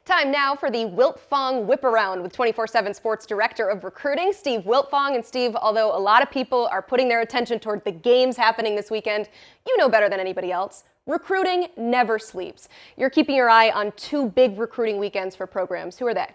Time now for the Wiltfong Whiparound with 24/7 Sports Director of Recruiting, Steve Wiltfong. And Steve, although a lot of people are putting their attention toward the games happening this weekend, you know better than anybody else, recruiting never sleeps. You're keeping your eye on two big recruiting weekends for programs. Who are they?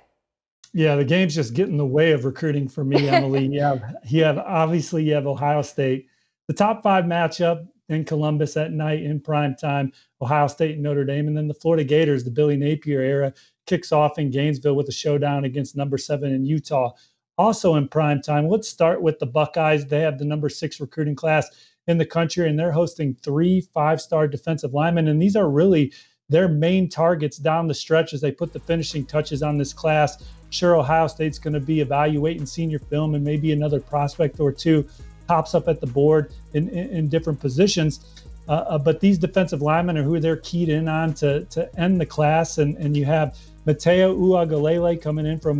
Yeah, the games just get in the way of recruiting for me, Emily. You have Ohio State, the top 5 matchup in Columbus at night in prime time, Ohio State and Notre Dame, and then the Florida Gators, the Billy Napier era, kicks off in Gainesville with a showdown against number 7 in Utah. Also in prime time, let's start with the Buckeyes. They have the number 6 recruiting class in the country, and they're hosting 3 5-star defensive linemen, and these are really their main targets down the stretch as they put the finishing touches on this class. Sure, Ohio State's going to be evaluating senior film, and maybe another prospect or two pops up at the board in different positions. But these defensive linemen are who they're keyed in on to end the class. And you have Matayo Uiagalelei coming in from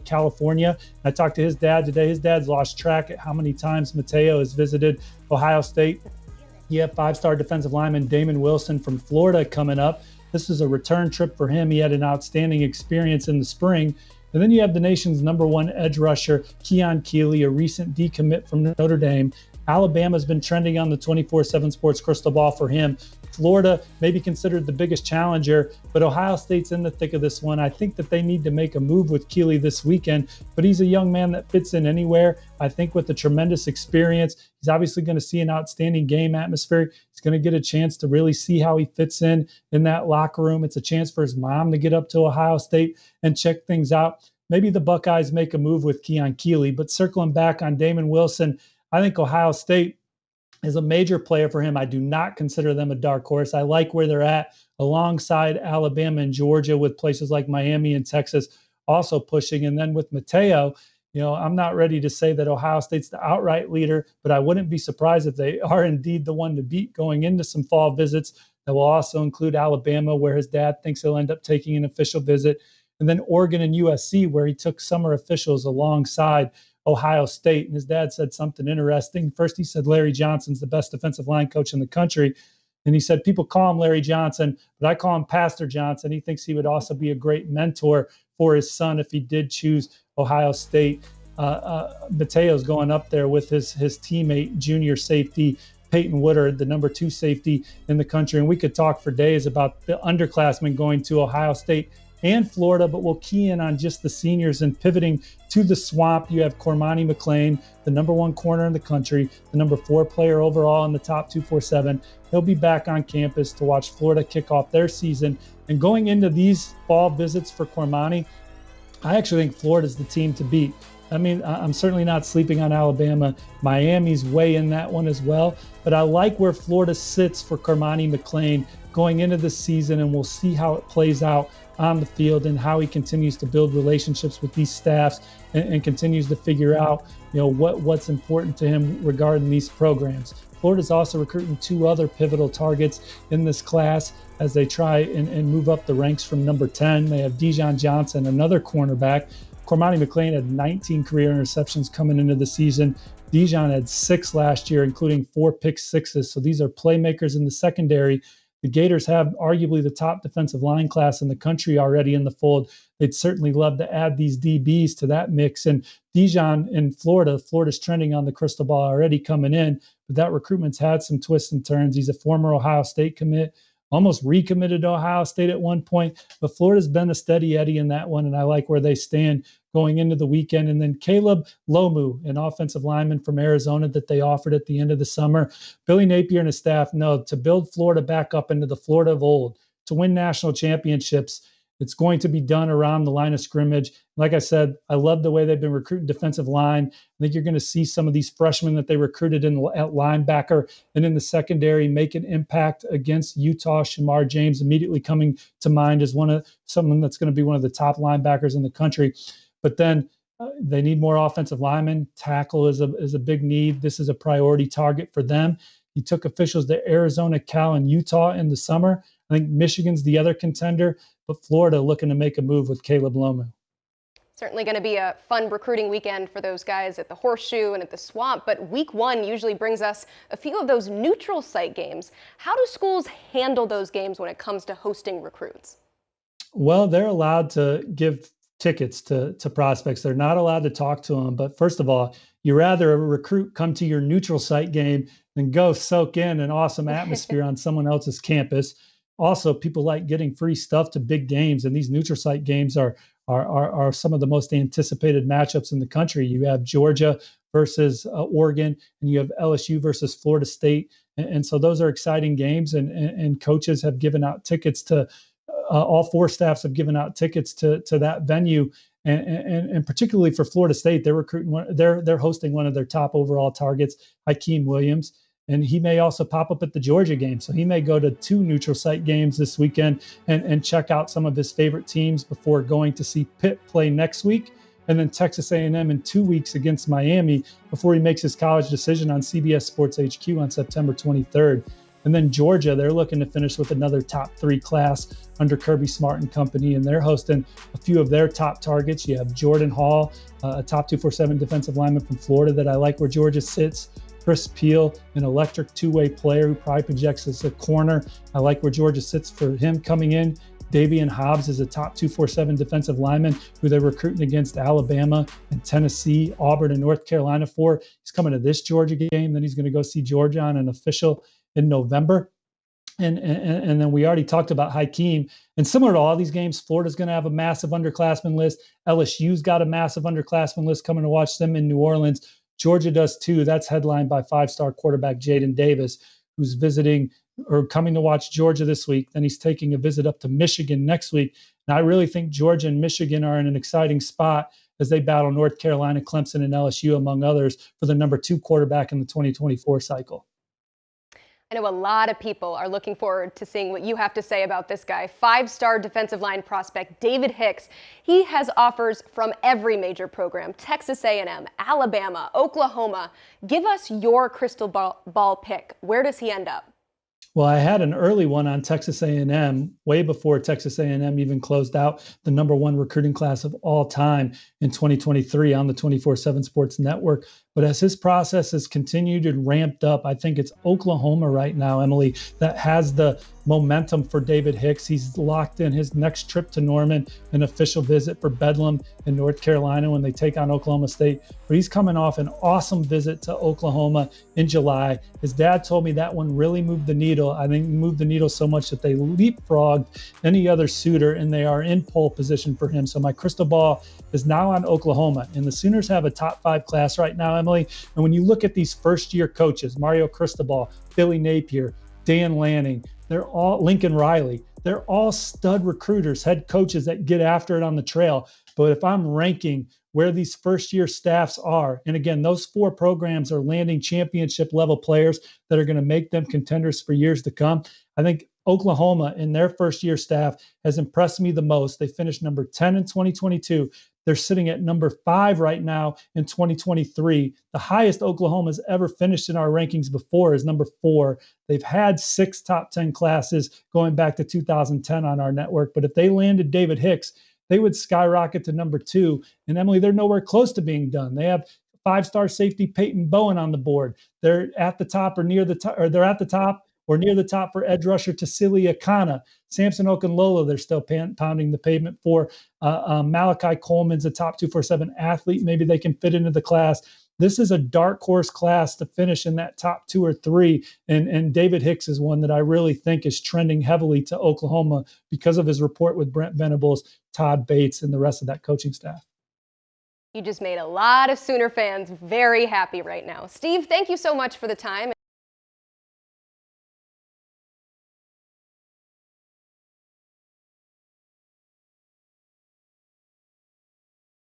California. I talked to his dad today. His dad's lost track at how many times Matayo has visited Ohio State. You have 5-star defensive lineman Damon Wilson from Florida coming up. This is a return trip for him. He had an outstanding experience in the spring. And then you have the nation's number 1 edge rusher, Keon Keeley, a recent decommit from Notre Dame. Alabama's been trending on the 24/7 Sports Crystal Ball for him. Florida may be considered the biggest challenger, but Ohio State's in the thick of this one. I think that they need to make a move with Keeley this weekend, but he's a young man that fits in anywhere. I think with the tremendous experience, he's obviously going to see an outstanding game atmosphere. He's going to get a chance to really see how he fits in that locker room. It's a chance for his mom to get up to Ohio State and check things out. Maybe the Buckeyes make a move with Keon Keeley, but circling back on Damon Wilson, I think Ohio State is a major player for him. I do not consider them a dark horse. I like where they're at alongside Alabama and Georgia, with places like Miami and Texas also pushing. And then with Matayo, I'm not ready to say that Ohio State's the outright leader, but I wouldn't be surprised if they are indeed the one to beat going into some fall visits that will also include Alabama, where his dad thinks he'll end up taking an official visit, and then Oregon and USC, where he took summer officials alongside Ohio State. And his dad said something interesting. First, he said Larry Johnson's the best defensive line coach in the country. And he said, people call him Larry Johnson, but I call him Pastor Johnson. He thinks he would also be a great mentor for his son if he did choose Ohio State. Matayo's going up there with his teammate, junior safety Peyton Woodard, the number 2 safety in the country. And we could talk for days about the underclassmen going to Ohio State and Florida, but we'll key in on just the seniors. And pivoting to the Swamp, you have Cormani McClain, the number 1 corner in the country, the number 4 player overall in the top 247. He'll be back on campus to watch Florida kick off their season. And going into these fall visits for Cormani, I actually think Florida's the team to beat. I mean, I'm certainly not sleeping on Alabama. Miami's way in that one as well. But I like where Florida sits for Cormani McClain going into the season, and we'll see how it plays out on the field and how he continues to build relationships with these staffs and continues to figure out, what's important to him regarding these programs. Florida's also recruiting 2 other pivotal targets in this class as they try and move up the ranks from number 10. They have Dijon Johnson, another cornerback. Cormani McClain had 19 career interceptions coming into the season. Dijon had 6 last year, including 4 pick sixes. So these are playmakers in the secondary. The Gators have arguably the top defensive line class in the country already in the fold. They'd certainly love to add these DBs to that mix. And Dijon in Florida's trending on the crystal ball already coming in, but that recruitment's had some twists and turns. He's a former Ohio State commit, almost recommitted to Ohio State at one point, but Florida's been a steady Eddie in that one, and I like where they stand going into the weekend. And then Caleb Lomu, an offensive lineman from Arizona that they offered at the end of the summer. Billy Napier and his staff know to build Florida back up into the Florida of old, to win national championships, it's going to be done around the line of scrimmage. Like I said, I love the way they've been recruiting defensive line. I think you're going to see some of these freshmen that they recruited at linebacker and in the secondary make an impact against Utah. Shamar James immediately coming to mind as someone that's going to be one of the top linebackers in the country. But then they need more offensive linemen. Tackle is a big need. This is a priority target for them. He took officials to Arizona, Cal, and Utah in the summer. I think Michigan's the other contender, but Florida looking to make a move with Caleb Lomu. Certainly going to be a fun recruiting weekend for those guys at the Horseshoe and at the Swamp, but week 1 usually brings us a few of those neutral site games. How do schools handle those games when it comes to hosting recruits? Well, they're allowed to give tickets to prospects. They're not allowed to talk to them. But first of all, you rather a recruit come to your neutral site game than go soak in an awesome atmosphere on someone else's campus. Also, people like getting free stuff to big games, and these neutral site games are some of the most anticipated matchups in the country. You have Georgia versus Oregon, and you have LSU versus Florida State, and so those are exciting games. And coaches have given out tickets to all four staffs have given out tickets to that venue, and particularly for Florida State, they're hosting one of their top overall targets, Hakeem Williams, and he may also pop up at the Georgia game, so he may go to two neutral site games this weekend and check out some of his favorite teams before going to see Pitt play next week, and then Texas A&M in 2 weeks against Miami before he makes his college decision on CBS Sports HQ on September 23rd. And then Georgia, they're looking to finish with another top 3 class under Kirby Smart and company, and they're hosting a few of their top targets. You have Jordan Hall, a top 247 defensive lineman from Florida that I like where Georgia sits. Chris Peel, an electric two-way player who probably projects as a corner. I like where Georgia sits for him coming in. Davian Hobbs is a top 247 defensive lineman who they're recruiting against Alabama and Tennessee, Auburn, and North Carolina for. He's coming to this Georgia game, then he's going to go see Georgia on an official in November. And then we already talked about Hakeem. And similar to all these games, Florida's going to have a massive underclassmen list. LSU's got a massive underclassmen list coming to watch them in New Orleans. Georgia does too. That's headlined by 5-star quarterback Jaden Davis, who's visiting or coming to watch Georgia this week. Then he's taking a visit up to Michigan next week. And I really think Georgia and Michigan are in an exciting spot as they battle North Carolina, Clemson, and LSU, among others, for the number 2 quarterback in the 2024 cycle. I know a lot of people are looking forward to seeing what you have to say about this guy. 5-star defensive line prospect David Hicks. He has offers from every major program: Texas A&M, Alabama, Oklahoma. Give us your crystal ball pick. Where does he end up? Well, I had an early one on Texas A&M way before Texas A&M even closed out the number 1 recruiting class of all time in 2023 on the 24/7 Sports Network. But as his process has continued and ramped up, I think it's Oklahoma right now, Emily, that has the momentum for David Hicks. He's locked in his next trip to Norman, an official visit for Bedlam in North Carolina when they take on Oklahoma State. But he's coming off an awesome visit to Oklahoma in July. His dad told me that one really moved the needle. I think moved the needle so much that they leapfrogged any other suitor, and they are in pole position for him. So my crystal ball is now on Oklahoma, and the Sooners have a top 5 class right now, Emily. And when you look at these first-year coaches, Mario Cristobal, Billy Napier, Dan Lanning, they're all Lincoln Riley. They're all stud recruiters, head coaches that get after it on the trail. But if I'm ranking where these first-year staffs are, and again, those 4 programs are landing championship-level players that are going to make them contenders for years to come, I think Oklahoma in their first-year staff has impressed me the most. They finished number 10 in 2022. They're sitting at number 5 right now in 2023. The highest Oklahoma's ever finished in our rankings before is number 4. They've had 6 top 10 classes going back to 2010 on our network. But if they landed David Hicks, they would skyrocket to number 2. And Emily, they're nowhere close to being done. They have 5-star safety Peyton Bowen on the board. They're at the top or near the top, or they're at the top or near the top for edge rusher Tassili Akana. Samson Okunlola, they're still pounding the pavement for. Malachi Coleman's a top 247 athlete. Maybe they can fit into the class. This is a dark horse class to finish in that top 2 or 3. And David Hicks is one that I really think is trending heavily to Oklahoma because of his rapport with Brent Venables, Todd Bates, and the rest of that coaching staff. You just made a lot of Sooner fans very happy right now. Steve, thank you so much for the time.